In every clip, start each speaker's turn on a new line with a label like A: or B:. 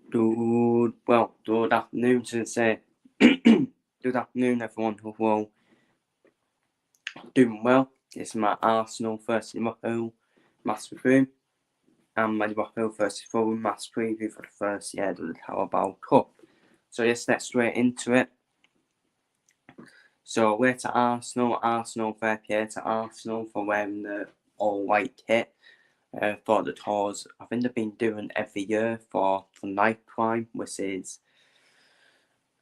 A: Good afternoon to say. Good afternoon, everyone. Hope we're all doing well. It's my Arsenal versus Liverpool match review and my Liverpool versus Fulham match preview for the first year of the Carabao Cup. So let's get straight into it. So we're to Arsenal fair play to Arsenal for wearing the all-white kit for the tours. I think they've been doing every year for night crime, which is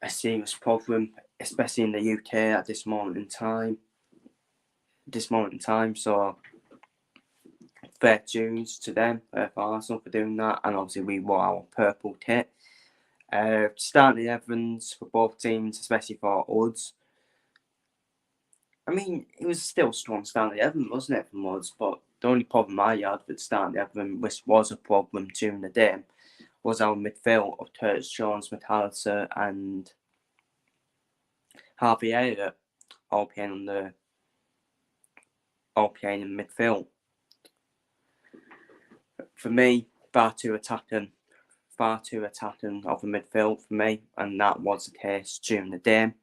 A: a serious problem, especially in the UK at this moment in time. So fair dues to them for Arsenal for doing that, and obviously we wore our purple kit. Starting 11s for both teams, especially for us. I mean, it was still strong starting 11, wasn't it, for us? But the only problem I had with starting 11, which was a problem during the day, was our midfield of Curtis Jones, McAllister, and Harvey Elliott all playing in midfield. For me, far too attacking of the midfield for me, and that was the case during the day.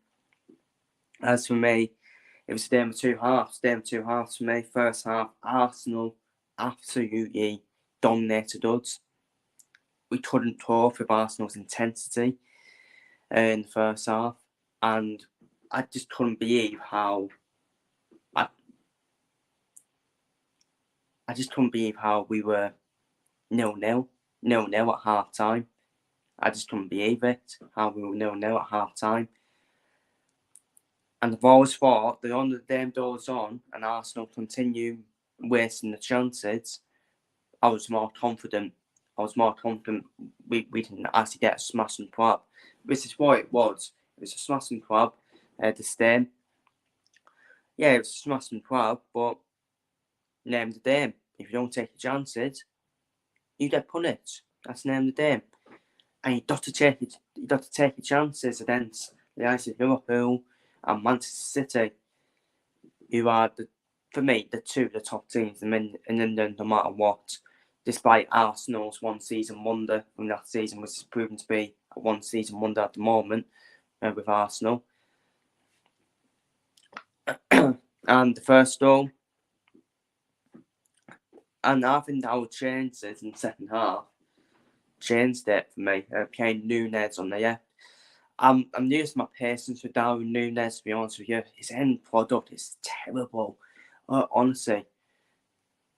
A: As for me, it was a game of two halves for me. First half, Arsenal absolutely dominated us. We couldn't cope with Arsenal's intensity in the first half, and I just couldn't believe how we were 0-0 at half time. I just couldn't believe it, how we were 0-0 at half time. And I've always thought the longer the game goes on and Arsenal continue wasting the chances, I was more confident we didn't actually get a smashing crab. This is what it was. It was a smashing crab, the stem. Yeah, it was a smashing crab, but name the game. If you don't take your chances, you get punished. That's the name of the game. And you've got to take your chances against the likes of Liverpool and Manchester City, who are for me the top teams in England no matter what. Despite Arsenal's one season wonder from that season, which is proven to be a one season wonder at the moment with Arsenal. And the first goal, and I think our chances in the second half changed it for me. Playing Núñez on the left. I'm losing my patience with Darwin Núñez, to be honest with you. His end product is terrible. Honestly.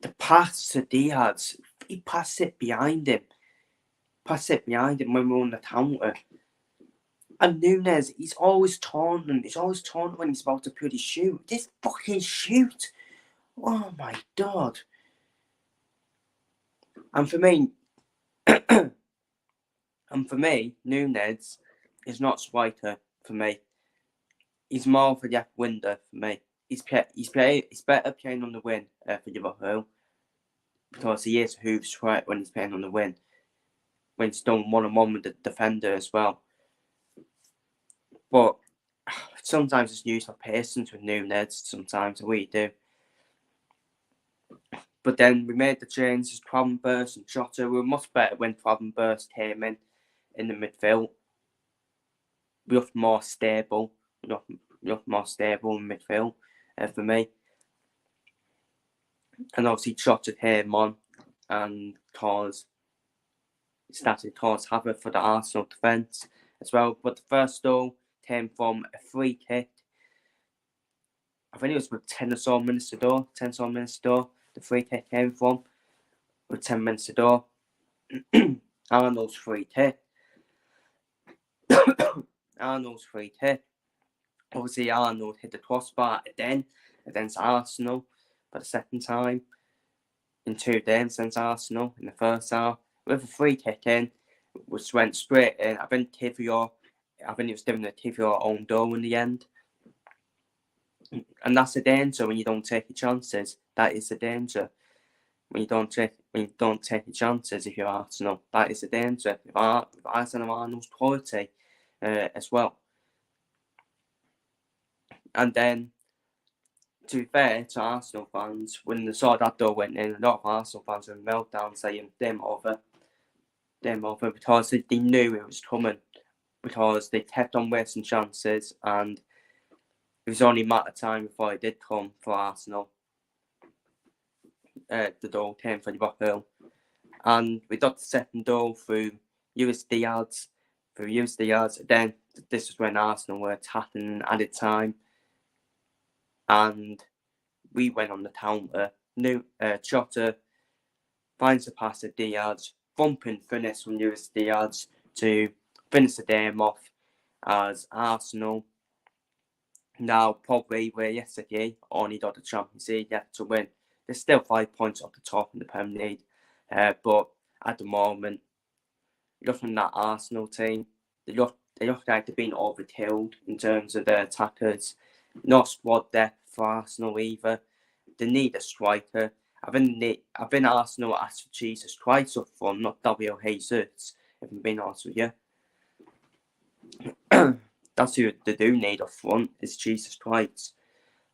A: The pass to Diaz, he passed it behind him. When we were on the counter. And Núñez, he's always taunting when he's about to put his shoot. Just fucking shoot. Oh my God. And for me, Núñez is not striker for me. He's more for the left winger for me. He's better playing on the wing for Liverpool, because he is a hoof threat when he's playing on the wing. When he's done one-on-one with the defender as well. But sometimes it's use my patience with Núñez. Sometimes we do. But then we made the changes. Gravenberch and Jota were much better when Gravenberch came in the midfield. We looked more stable. We looked more stable in midfield for me. And obviously Jota came on and started to cause havoc for the Arsenal defence as well. But the first goal came from a free kick. I think it was with 10 or so minutes to go. The free kick came from with 10 minutes to go. Arnold's free kick. Obviously, Arnold hit the crossbar again against Arsenal for the second time in 2 games against Arsenal in the first half. With a free kick in, which went straight in. I think it was given the Kivior own goal in the end. And that's the danger when you don't take your chances. That is the danger. When you don't take your chances if you're Arsenal. That is the danger. If Arsenal's quality as well. And then, to be fair to Arsenal fans, when they saw that goal went in, a lot of Arsenal fans were meltdown saying game over. them over because they knew it was coming, because they kept on wasting chances, and it was only a matter of time before it did come for Arsenal. The goal came for Liverpool, and we got the second goal through Luis Diaz. Then this was when Arsenal were attacking at the time, and we went on the counter. Jota finds the pass to Diaz, bumping finish from Luis Diaz to finish the game off as Arsenal. Now, probably where yesterday only got the Champions League yet to win. There's still 5 points off the top in the Premier League, but at the moment, looking at that Arsenal team, they look like they've been overkilled in terms of their attackers. No squad depth for Arsenal either. They need a striker. I've been Arsenal asked for Jesus Christ up front, not W. Jesus, if I'm being honest with you. That's who they do need up front, is Jesus Christ.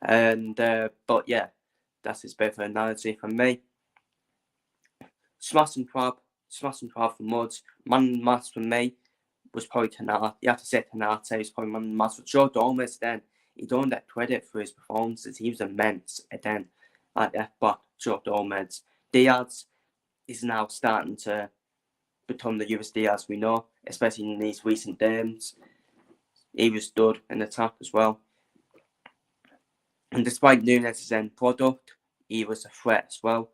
A: And but yeah, that's his bit of an analogy for me. Smash and crab for Muds. Man and match for me was probably Canate. You have to say Canate was probably man and match. But Joe Gomez then, he don't get credit for his performances. He was immense then at left back, Joe Gomez. Diaz is now starting to become the Luis Diaz we know, especially in these recent games. He was good in attack as well. And despite Nunes' end product, he was a threat as well.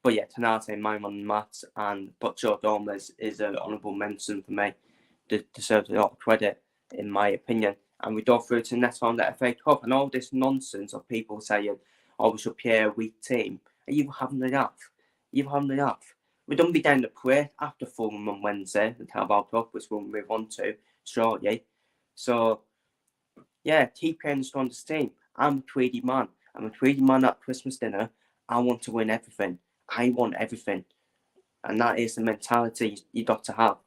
A: But yeah, Canate, my man and Matt, but Joe Gomez is an honourable mention for me. Deserves a lot of credit, in my opinion. And we go through to the next round of the FA Cup, and all this nonsense of people saying, "Oh, we should play a weak team." Are you having a laugh? We don't be down the parade after Fulham on Wednesday, the Carabao Cup, which we'll move on to shortly. So, yeah, keep playing the strongest team. I'm a greedy man. At Christmas dinner. I want to win everything. I want everything. And that is the mentality you got to have.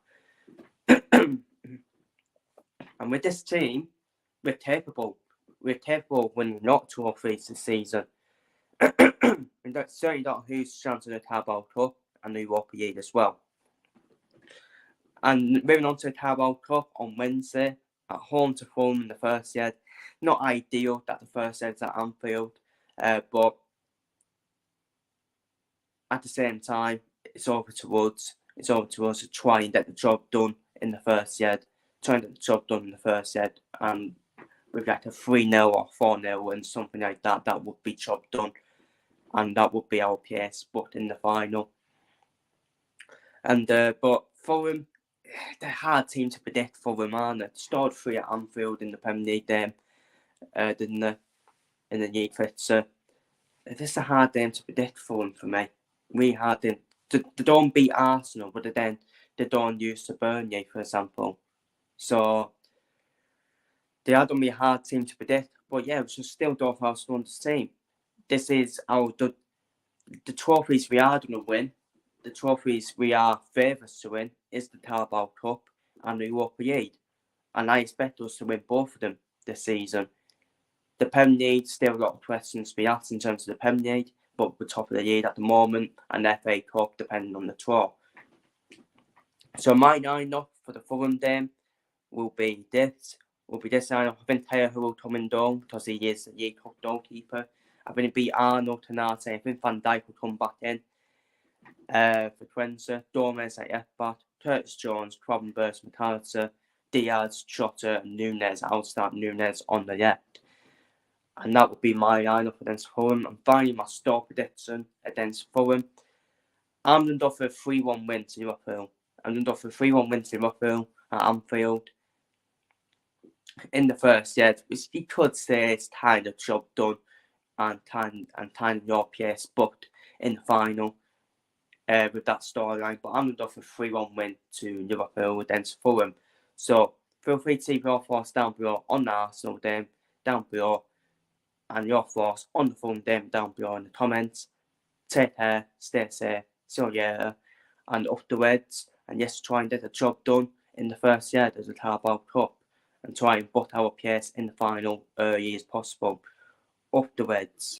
A: And with this team, we're capable. We're capable of winning not trophies this season. And that's certainly got a huge chance of the Carabao Cup and the Europa League as well. And moving on to the Carabao Cup on Wednesday, at home to Fulham in the first leg. Not ideal that the first leg's at Anfield, but at the same time, it's over to us. It's over to us to try and get the job done in the first leg. And with like a 3-0 or 4-0 and something like that, that would be job done. And that would be our PS spot in the final. And but Fulham, they're a hard team to predict. Fulham, aren't they? Started 3 at Anfield in the Premier League game, didn't they? In the league fixture. This is a hard game to predict for them for me. Really hard game. They don't beat Arsenal, but then they don't use to burn you, for example. So they are going to be a hard team to predict. But yeah, we should still go for our strongest team. This is the trophies we are going to win. The trophies we are favourites to win is the Carabao Cup and the Europa League. And I expect us to win both of them this season. The Premier League, still a lot of questions to be asked in terms of the Premier League, but we're top of the league at the moment, and the FA Cup depending on the draw. So my line-up for the Fulham game will be this. Line-up. I think Taylor will come in down because he is the League Cup goalkeeper. I think it'll be Arnold, Canate. I think Van Dijk will come back in for Quenza. Gomez at left back. Curtis Jones, Gravenberch, McAllister, Diaz, Jota, and Nunes. I'll start Nunes on the left. And that would be my lineup against Fulham. And finally, my score prediction against Fulham. I'm going to go for a 3-1 win to Liverpool. At Anfield. In the first set, which you could say is kind of job done and kind of your PS booked in the final with that storyline. But I'm going to go for a 3-1 win to Liverpool against Fulham. So feel free to leave your thoughts down below on the Arsenal game, down below, and your thoughts on the Fulham game down below in the comments. Take care, stay safe, see you later, and up the Reds. And yes, try and get the job done in the first year of the Carabao Cup and try and put our place in the final early as possible. Up the Reds.